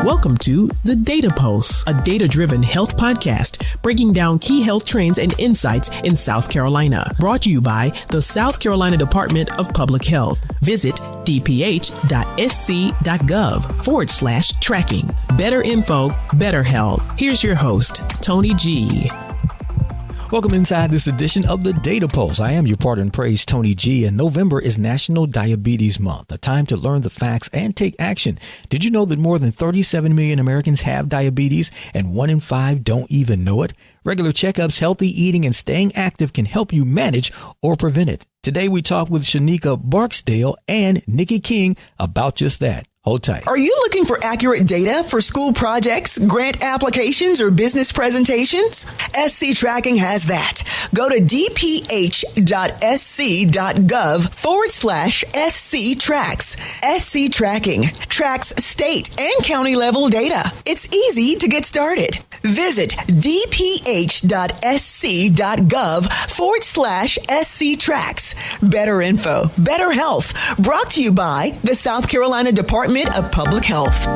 Welcome to The Data Pulse, a data-driven health podcast breaking down key health trends and insights in South Carolina. Brought to you by the South Carolina Department of Public Health. Visit dph.sc.gov/tracking. Better info, better health. Here's your host, Tony G. Welcome inside this edition of the Data Pulse. I am your partner in praise, Tony G, and November is National Diabetes Month, a time to learn the facts and take action. Did you know that more than 37 million Americans have diabetes and 1 in 5 don't even know it? Regular checkups, healthy eating, and staying active can help you manage or prevent it. Today, we talk with Shanikque Barksdale and Nicki King about just that. Hold tight. Are you looking for accurate data for school projects, grant applications, or business presentations? SC Tracking has that. Go to dph.sc.gov/SC Tracks. SC Tracking tracks state and county level data. It's easy to get started. Visit dph.sc.gov/SC Tracks. Better info, better health. Brought to you by the South Carolina Department of Public Health.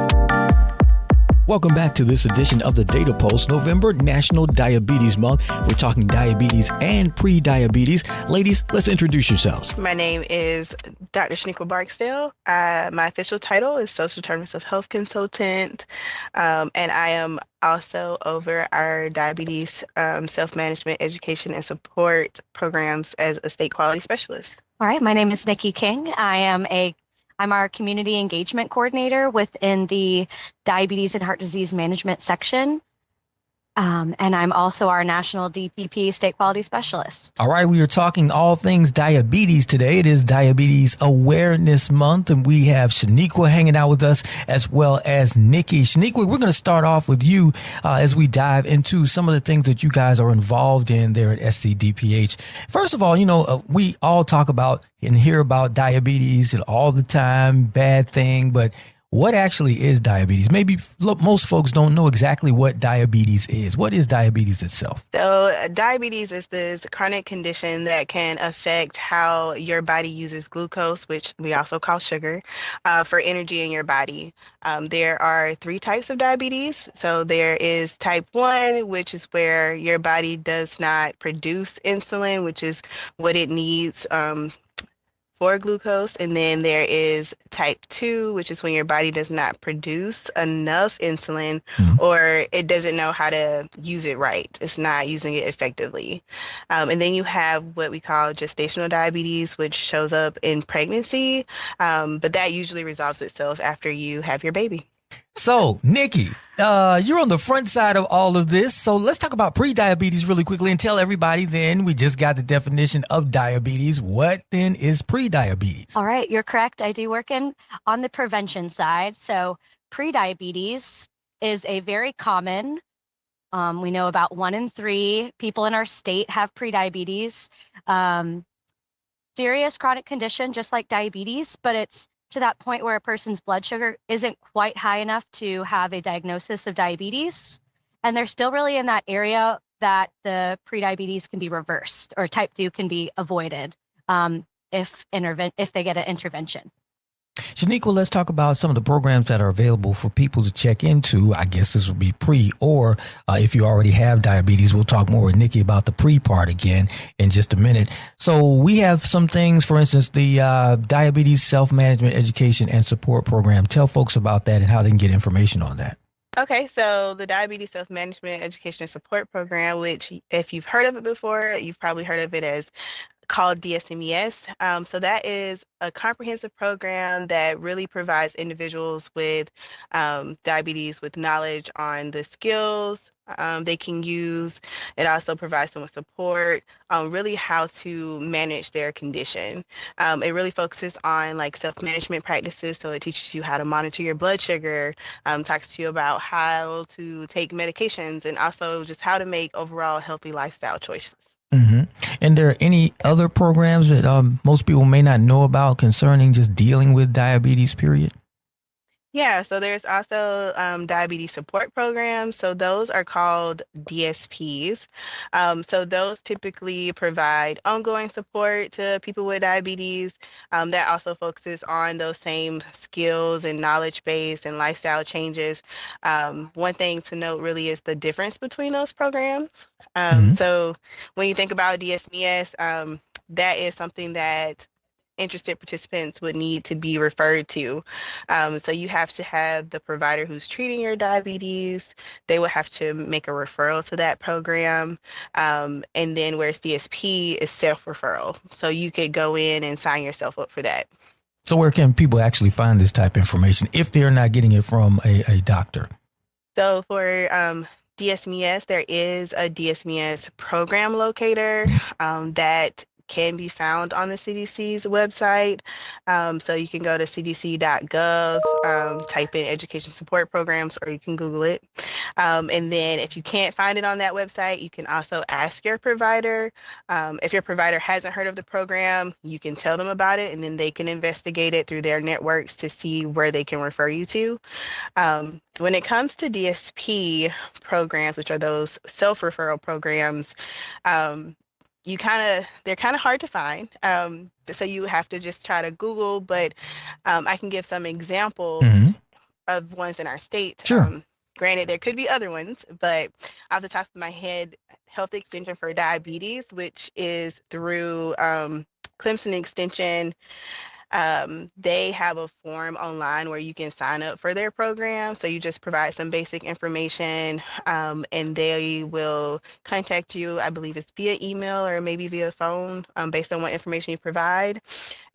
Welcome back to this edition of the Data Pulse, November National Diabetes Month. We're talking diabetes and pre-diabetes. Ladies, let's introduce yourselves. My name is Dr. Shanikque Barksdale. My official title is Social Determinants of Health Consultant, and I am also over our diabetes self-management education and support programs as a state quality specialist. All right, my name is Nicki King. I'm our community engagement coordinator within the diabetes and heart disease management section. And I'm also our national DPP state quality specialist. All right, we are talking all things diabetes today. It is Diabetes Awareness Month, and we have Shanikque hanging out with us as well as Nicki. Shanikque, we're going to start off with you as we dive into some of the things that you guys are involved in there at SCDPH. First of all, we all talk about and hear about diabetes all the time, bad thing, but what actually is diabetes? Maybe most folks don't know exactly what diabetes is. What is diabetes itself? So diabetes is this chronic condition that can affect how your body uses glucose, which we also call sugar, for energy in your body. There are 3 types of diabetes. So there is type 1, which is where your body does not produce insulin, which is what it needs for glucose. And then there is type 2, which is when your body does not produce enough insulin or it doesn't know how to use it right. It's not using it effectively. And then you have what we call gestational diabetes, which shows up in pregnancy, but that usually resolves itself after you have your baby. So, Nicki, you're on the front side of all of this. So let's talk about pre-diabetes really quickly and tell everybody then we just got the definition of diabetes. What then is pre-diabetes? All right, you're correct. I do work on the prevention side. So pre-diabetes is a very common, we know about 1 in 3 people in our state have pre-diabetes. Serious chronic condition, just like diabetes, but it's to that point where a person's blood sugar isn't quite high enough to have a diagnosis of diabetes. And they're still really in that area that the prediabetes can be reversed or type 2 can be avoided if they get an intervention. Shanikque, let's talk about some of the programs that are available for people to check into. I guess this would be pre, or if you already have diabetes, we'll talk more with Nicki about the pre part again in just a minute. So we have some things, for instance, the Diabetes Self-Management Education and Support Program. Tell folks about that and how they can get information on that. Okay, so the Diabetes Self-Management Education and Support Program, which if you've heard of it before, you've probably heard of it as called DSMES. So that is a comprehensive program that really provides individuals with diabetes with knowledge on the skills they can use. It also provides them with support, really how to manage their condition. It really focuses on like self-management practices. So it teaches you how to monitor your blood sugar, talks to you about how to take medications, and also just how to make overall healthy lifestyle choices. Mm-hmm. And there are any other programs that most people may not know about concerning just dealing with diabetes, period? Yeah, so there's also diabetes support programs. So those are called DSPs. So those typically provide ongoing support to people with diabetes. That also focuses on those same skills and knowledge base and lifestyle changes. One thing to note really is the difference between those programs. Hmm. So when you think about DSPS, that is something that interested participants would need to be referred to. So you have to have the provider who's treating your diabetes. They will have to make a referral to that program. And then whereas DSP is self-referral. So you could go in and sign yourself up for that. So where can people actually find this type of information if they're not getting it from a doctor? So for DSMES, there is a DSMES program locator that can be found on the CDC's website. So you can go to cdc.gov, type in education support programs, or you can Google it. And then if you can't find it on that website, you can also ask your provider. If your provider hasn't heard of the program, you can tell them about it, and then they can investigate it through their networks to see where they can refer you to. When it comes to DSP programs, which are those self-referral programs, they're kind of hard to find. So you have to just try to Google, but I can give some examples Hmm. of ones in our state. Sure. Granted, there could be other ones, but off the top of my head, Health Extension for Diabetes, which is through Clemson Extension. They have a form online where you can sign up for their program. So you just provide some basic information, and they will contact you. I believe it's via email or maybe via phone, based on what information you provide.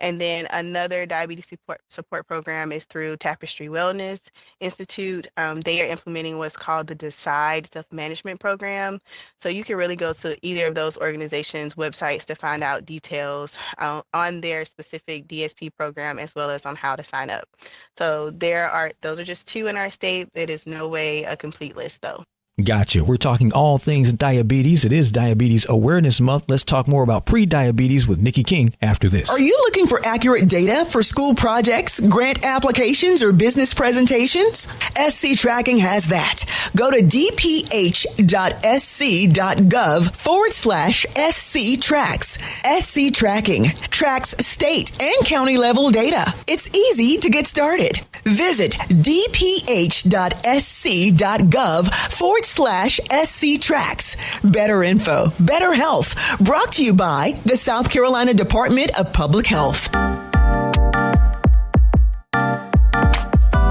And then another diabetes support program is through Tapestry Wellness Institute. They are implementing what's called the Decide Self-Management Program. So you can really go to either of those organizations' websites to find out details on their specific DSP program, as well as on how to sign up. So those are just two in our state. It is no way a complete list though. Gotcha. We're talking all things diabetes. It is Diabetes Awareness Month. Let's talk more about pre-diabetes with Nicki King after this. Are you looking for accurate data for school projects, grant applications, or business presentations? SC Tracking has that. Go to dph.sc.gov/SC Tracks. SC Tracking tracks state and county level data. It's easy to get started. Visit dph.sc.gov/SC Tracks. Better info, better health. Brought to you by the South Carolina Department of Public Health.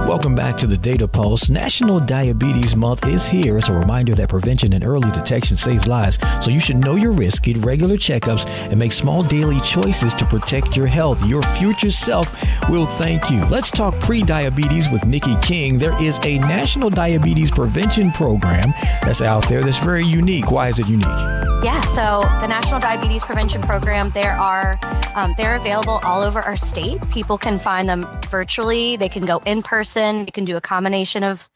Welcome back to the Data Pulse. National Diabetes Month is here. It's a reminder that prevention and early detection saves lives. So you should know your risk, get regular checkups, and make small daily choices to protect your health. Your future self will thank you. Let's talk pre-diabetes with Nicki King. There is a National Diabetes Prevention Program that's out there that's very unique. Why is it unique? Yeah, so the National Diabetes Prevention Program, they're available all over our state. People can find them virtually. They can go in person. You can do a combination of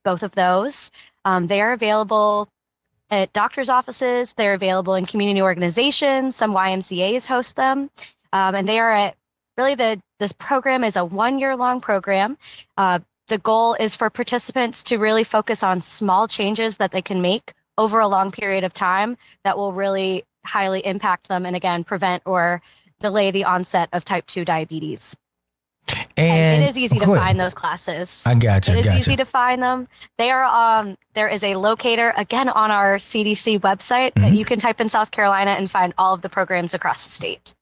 both of those. They are available at doctors' offices. They're available in community organizations. Some YMCAs host them. And they are this program is a 1-year-long program. The goal is for participants to really focus on small changes that they can make over a long period of time that will really highly impact them and, again, prevent or delay the onset of type 2 diabetes. And it is easy to find those classes. I gotcha. It is easy to find them. They are. There is a locator, again, on our CDC website that you can type in South Carolina and find all of the programs across the state.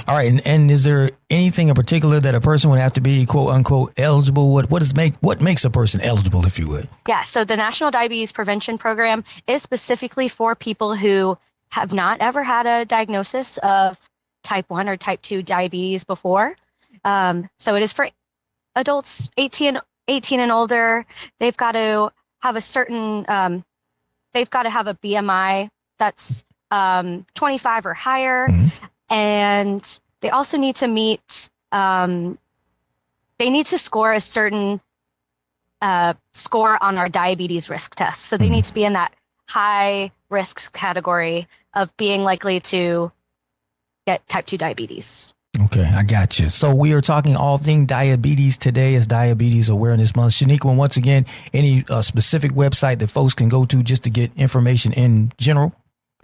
All right. And is there anything in particular that a person would have to be, quote unquote, eligible? What makes a person eligible, if you would? Yeah. So the National Diabetes Prevention Program is specifically for people who have not ever had a diagnosis of type 1 or type 2 diabetes before. So it is for adults 18 and older. They've got to have a certain, they've got to have a BMI that's 25 or higher. And they also need to meet, they need to score a certain score on our diabetes risk test. So they need to be in that high risks category of being likely to get type 2 diabetes. Okay, I got you. So we are talking all things diabetes. Today is Diabetes Awareness Month. Shanikque, once again, any specific website that folks can go to just to get information in general?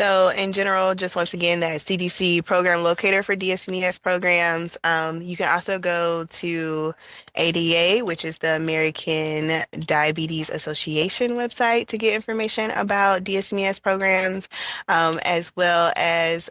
So in general, just once again, that CDC program locator for DSMES programs. You can also go to ADA, which is the American Diabetes Association website to get information about DSMES programs, as well as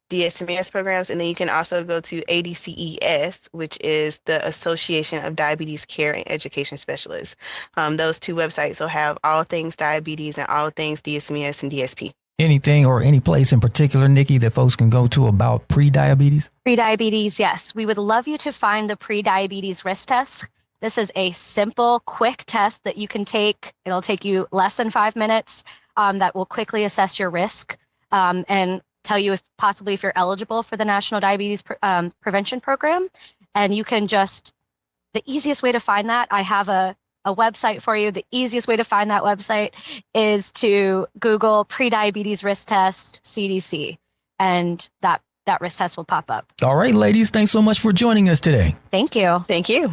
DSMES programs. And then you can also go to ADCES, which is the Association of Diabetes Care and Education Specialists. Those two websites will have all things diabetes and all things DSMES and DSP. Anything or any place in particular, Nicki, that folks can go to about pre-diabetes? Pre-diabetes, yes. We would love you to find the pre-diabetes risk test. This is a simple, quick test that you can take. It'll take you less than 5 minutes that will quickly assess your risk and tell you if you're eligible for the National Diabetes Prevention Program. And you can the easiest way to find that, I have a website for you. The easiest way to find that website is to Google pre-diabetes risk test CDC, and that risk test will pop up. All right, ladies, thanks so much for joining us today. Thank you. Thank you.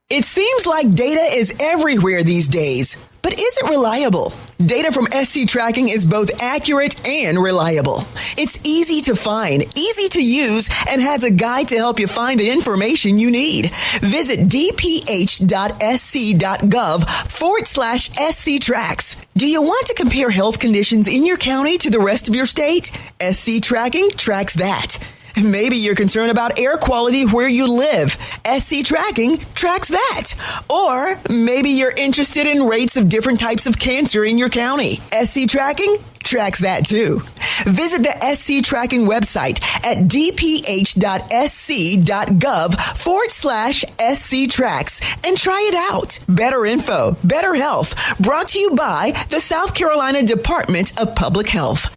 It seems like data is everywhere these days, but is it reliable? Data from SC Tracking is both accurate and reliable. It's easy to find, easy to use, and has a guide to help you find the information you need. Visit dph.sc.gov/SC Tracks. Do you want to compare health conditions in your county to the rest of your state? SC Tracking tracks that. Maybe you're concerned about air quality where you live. SC Tracking tracks that. Or maybe you're interested in rates of different types of cancer in your county. SC Tracking tracks that too. Visit the SC Tracking website at dph.sc.gov/SC Tracks and try it out. Better info, better health. Brought to you by the South Carolina Department of Public Health.